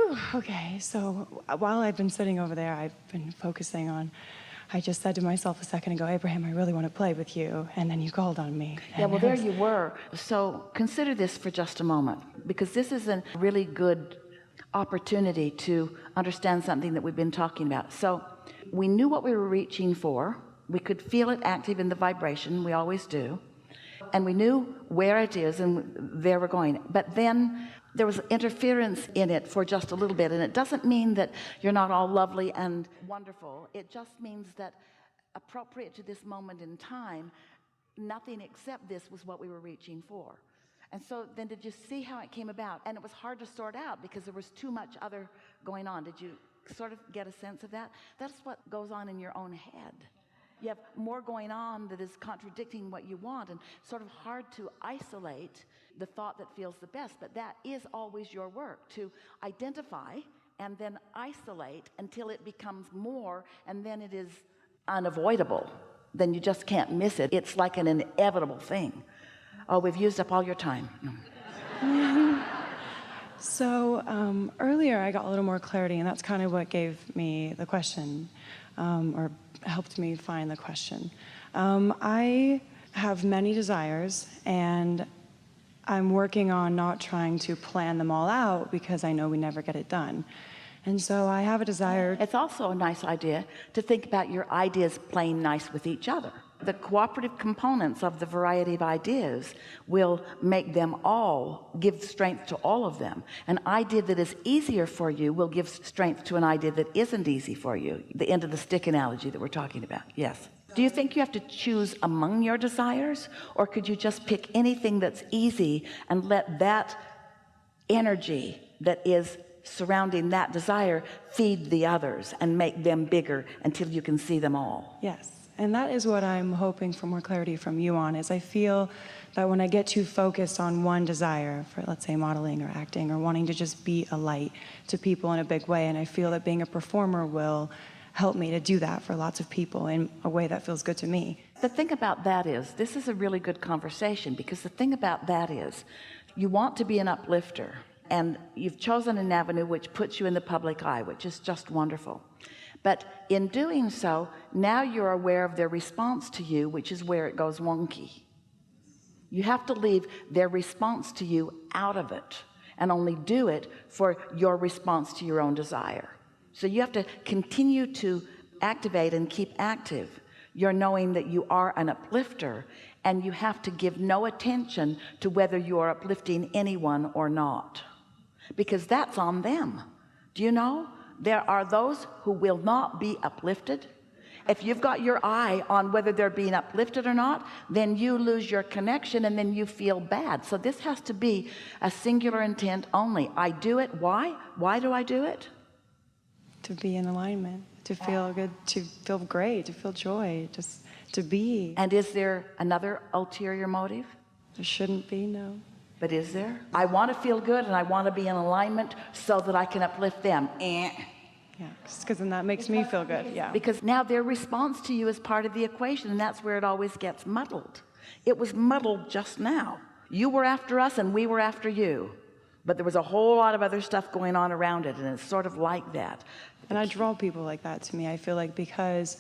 Whew, okay, so while I've been sitting over there, I've been focusing on, I just said to myself a second ago, Abraham, I really want to play with you. And then you called on me. Yeah, well, there you were. So consider this for just a moment, because this is a really good opportunity to understand something that we've been talking about. So we knew what we were reaching for. We could feel it active in the vibration. We always do. And we knew where it is and there we're going. But then there was interference in it for just a little bit. And it doesn't mean that you're not all lovely and wonderful. It just means that appropriate to this moment in time, nothing except this was what we were reaching for. And so then did you see how it came about? And it was hard to sort out because there was too much other going on. Did you sort of get a sense of that? That's what goes on in your own head. You have more going on that is contradicting what you want, and sort of hard to isolate the thought that feels the best. But that is always your work, to identify and then isolate until it becomes more, and then it is unavoidable. Then you just can't miss it. It's like an inevitable thing. Oh, we've used up all your time. So earlier I got a little more clarity, and that's kind of what gave me the question, or helped me find the question. I have many desires, and I'm working on not trying to plan them all out because I know we never get it done. And so I have a desire. It's also a nice idea to think about your ideas playing nice with each other. The cooperative components of the variety of ideas will make them all give strength to all of them. An idea that is easier for you will give strength to an idea that isn't easy for you. The end of the stick analogy that we're talking about. Yes. Do you think you have to choose among your desires, or could you just pick anything that's easy and let that energy that is surrounding that desire feed the others and make them bigger until you can see them all? Yes. And that is what I'm hoping for more clarity from you on, is I feel that when I get too focused on one desire for, let's say, modeling or acting or wanting to just be a light to people in a big way, and I feel that being a performer will help me to do that for lots of people in a way that feels good to me. The thing about that is, this is a really good conversation, because the thing about that is, you want to be an uplifter, and you've chosen an avenue which puts you in the public eye, which is just wonderful. But in doing so, now you're aware of their response to you, which is where it goes wonky. You have to leave their response to you out of it and only do it for your response to your own desire. So you have to continue to activate and keep active your knowing that you are an uplifter, and you have to give no attention to whether you are uplifting anyone or not, because that's on them. Do you know? There are those who will not be uplifted. If you've got your eye on whether they're being uplifted or not, then you lose your connection, and then you feel bad. So this has to be a singular intent only. I do it. Why? Why do I do it? To be in alignment, to feel good, to feel great, to feel joy, just to be. And is there another ulterior motive? There shouldn't be, no. But is there? I want to feel good, and I want to be in alignment so that I can uplift them. Yeah, because then that makes me feel good. Yeah. Because now their response to you is part of the equation, and that's where it always gets muddled. It was muddled just now. You were after us, and we were after you. But there was a whole lot of other stuff going on around it, and it's sort of like that. And I draw people like that to me. I feel like because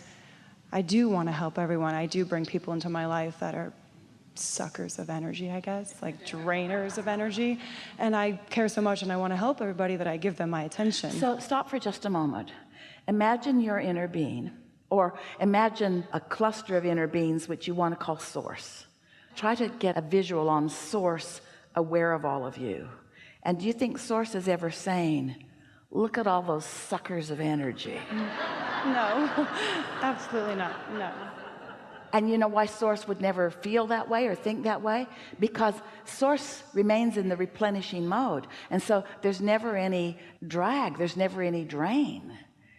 I do want to help everyone, I do bring people into my life that are suckers of energy, I guess, like drainers of energy, and I care so much and I want to help everybody that I give them my attention. So stop for just a moment. Imagine your inner being, or imagine a cluster of inner beings which you want to call source. Try to get a visual on source aware of all of you. And do you think source is ever saying, look at all those suckers of energy? No, absolutely not, no. And you know why source would never feel that way or think that way? Because source remains in the replenishing mode. And so there's never any drag, there's never any drain.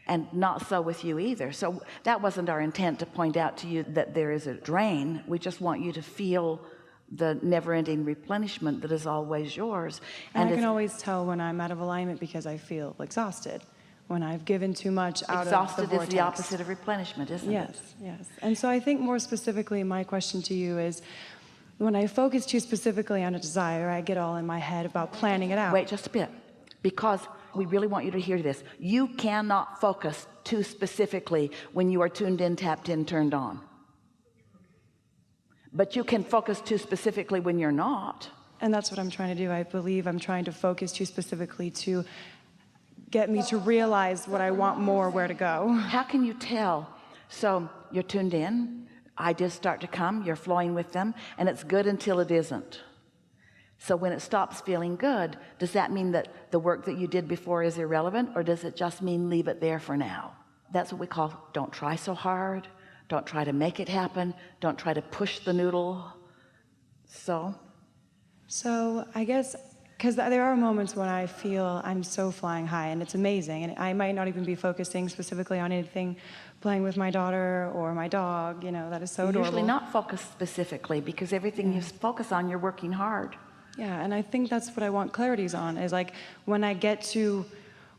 And not so with you either. So that wasn't our intent to point out to you that there is a drain. We just want you to feel the never-ending replenishment that is always yours. And I can always tell when I'm out of alignment because I feel exhausted. When I've given too much out of the vortex. Exhausted is the opposite of replenishment, isn't it? Yes, yes. And so I think more specifically, my question to you is, when I focus too specifically on a desire, I get all in my head about planning it out. Wait just a bit. Because we really want you to hear this. You cannot focus too specifically when you are tuned in, tapped in, turned on. But you can focus too specifically when you're not. And that's what I'm trying to do. I believe I'm trying to focus too specifically to get me to realize what I want more, where to go. How can you tell? So you're tuned in, ideas start to come, you're flowing with them, and it's good until it isn't. So when it stops feeling good, does that mean that the work that you did before is irrelevant, or does it just mean leave it there for now? That's what we call don't try so hard, don't try to make it happen, don't try to push the noodle. So I guess, because there are moments when I feel I'm so flying high and it's amazing, and I might not even be focusing specifically on anything, playing with my daughter or my dog, that is so adorable. Usually not focused specifically, because everything you focus on, you're working hard. Yeah, and I think that's what I want clarities on, is like when I get too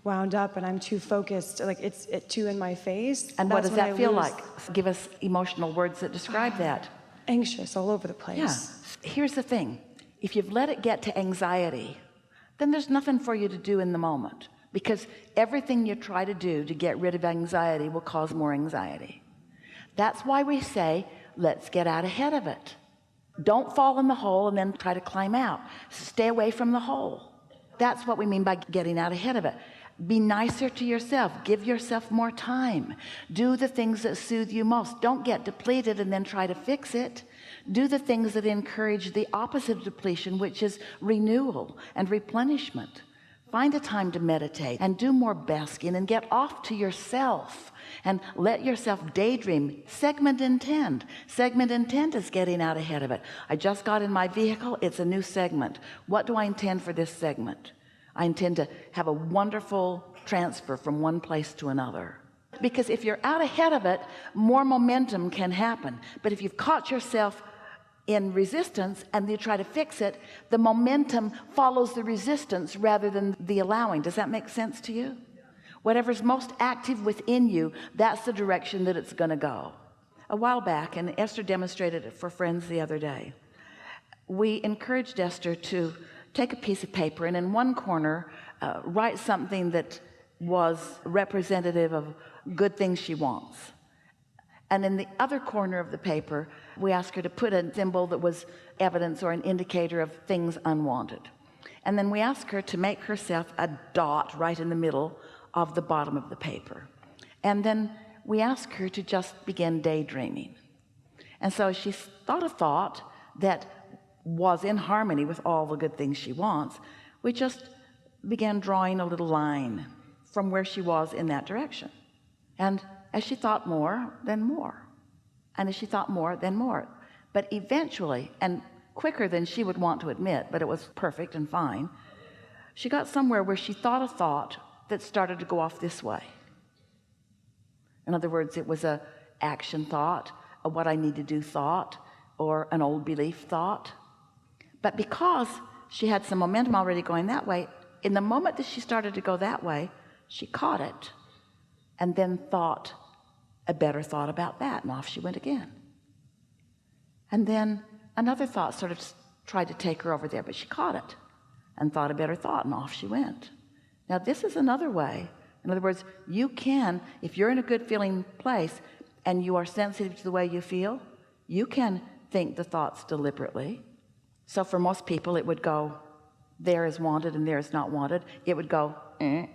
wound up and I'm too focused, like it's too in my face. And what does that feel like? Give us emotional words that describe that. Anxious all over the place. Yeah. Here's the thing. If you've let it get to anxiety, then there's nothing for you to do in the moment, because everything you try to do to get rid of anxiety will cause more anxiety. That's why we say, let's get out ahead of it. Don't fall in the hole and then try to climb out. Stay away from the hole. That's what we mean by getting out ahead of it. Be nicer to yourself. Give yourself more time. Do the things that soothe you most. Don't get depleted and then try to fix it. Do the things that encourage the opposite of depletion, which is renewal and replenishment. Find a time to meditate and do more basking and get off to yourself and let yourself daydream. Segment intend. Segment intent is getting out ahead of it. I just got in my vehicle. It's a new segment. What do I intend for this segment? I intend to have a wonderful transfer from one place to another. Because if you're out ahead of it, more momentum can happen. But if you've caught yourself in resistance and you try to fix it, the momentum follows the resistance rather than the allowing. Does that make sense to you? Whatever's most active within you, that's the direction that it's going to go. A while back, and Esther demonstrated it for friends the other day, we encouraged Esther to take a piece of paper and in one corner write something that was representative of good things she wants. And in the other corner of the paper, we asked her to put a symbol that was evidence or an indicator of things unwanted. And then we asked her to make herself a dot right in the middle of the bottom of the paper. And then we asked her to just begin daydreaming. And so she thought a thought that was in harmony with all the good things she wants. We just began drawing a little line from where she was in that direction. And as she thought more, then more. And as she thought more, then more. But eventually, and quicker than she would want to admit, but it was perfect and fine, she got somewhere where she thought a thought that started to go off this way. In other words, it was a action thought, a what I need to do thought, or an old belief thought. But because she had some momentum already going that way, in the moment that she started to go that way, she caught it and then thought a better thought about that, and off she went again. And then another thought sort of tried to take her over there, but she caught it and thought a better thought, and off she went. Now this is another way. In other words, you can, if you're in a good feeling place and you are sensitive to the way you feel, you can think the thoughts deliberately. So for most people it would go, there is wanted and there is not wanted. It would go and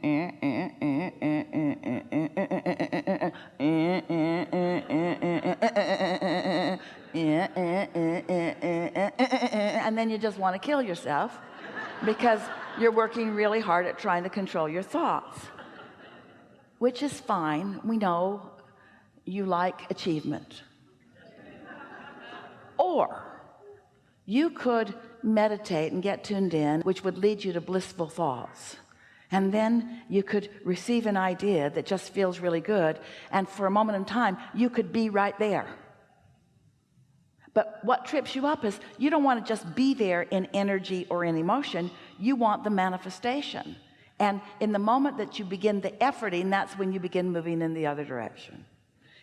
then you just want to kill yourself because you're working really hard at trying to control your thoughts, which is fine. We know you like achievement. Or you could meditate and get tuned in, which would lead you to blissful thoughts. And then you could receive an idea that just feels really good, and for a moment in time you could be right there. But what trips you up is you don't want to just be there in energy or in emotion. You want the manifestation. And in the moment that you begin the efforting, that's when you begin moving in the other direction.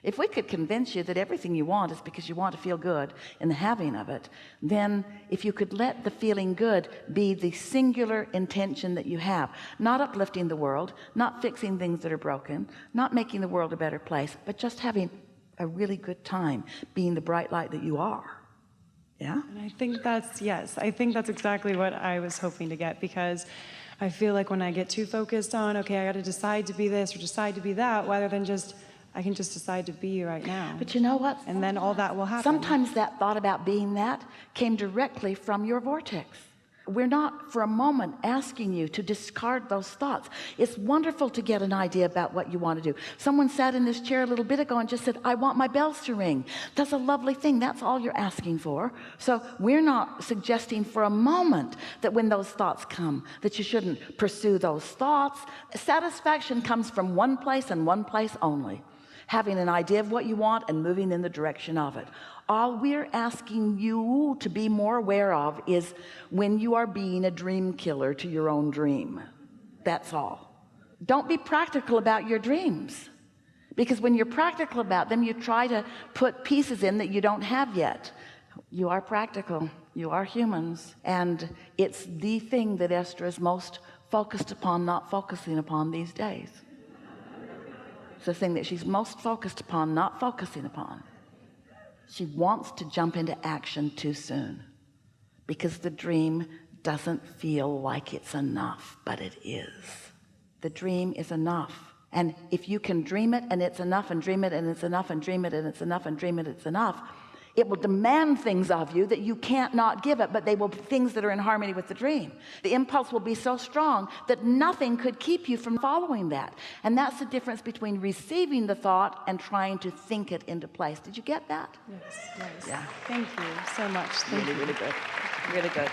If we could convince you that everything you want is because you want to feel good in the having of it, then if you could let the feeling good be the singular intention that you have, not uplifting the world, not fixing things that are broken, not making the world a better place, but just having a really good time being the bright light that you are. Yeah. And I think that's, yes, I think that's exactly what I was hoping to get, because I feel like when I get too focused on, okay, I got to decide to be this or decide to be that, rather than just, I can just decide to be right now. But you know what? And then all that will happen. Sometimes that thought about being that came directly from your vortex. We're not for a moment asking you to discard those thoughts. It's wonderful to get an idea about what you want to do. Someone sat in this chair a little bit ago and just said, I want my bells to ring. That's a lovely thing. That's all you're asking for. So we're not suggesting for a moment that when those thoughts come, that you shouldn't pursue those thoughts. Satisfaction comes from one place and one place only: having an idea of what you want and moving in the direction of it. All we're asking you to be more aware of is when you are being a dream killer to your own dream. That's all. Don't be practical about your dreams, because when you're practical about them, you try to put pieces in that you don't have yet. You are practical. You are humans. And it's the thing that Esther is most focused upon not focusing upon these days. It's the thing that she's most focused upon not focusing upon. She wants to jump into action too soon, because the dream doesn't feel like it's enough, but it is. The dream is enough. And if you can dream it and it's enough, and dream it and it's enough, and dream it and it's enough, and dream it, it's enough, it will demand things of you that you can't not give it, but they will be things that are in harmony with the dream. The impulse will be so strong that nothing could keep you from following that. And that's the difference between receiving the thought and trying to think it into place. Did you get that? Yes, yes. Yeah. Thank you so much. Thank you. Really good. Really good.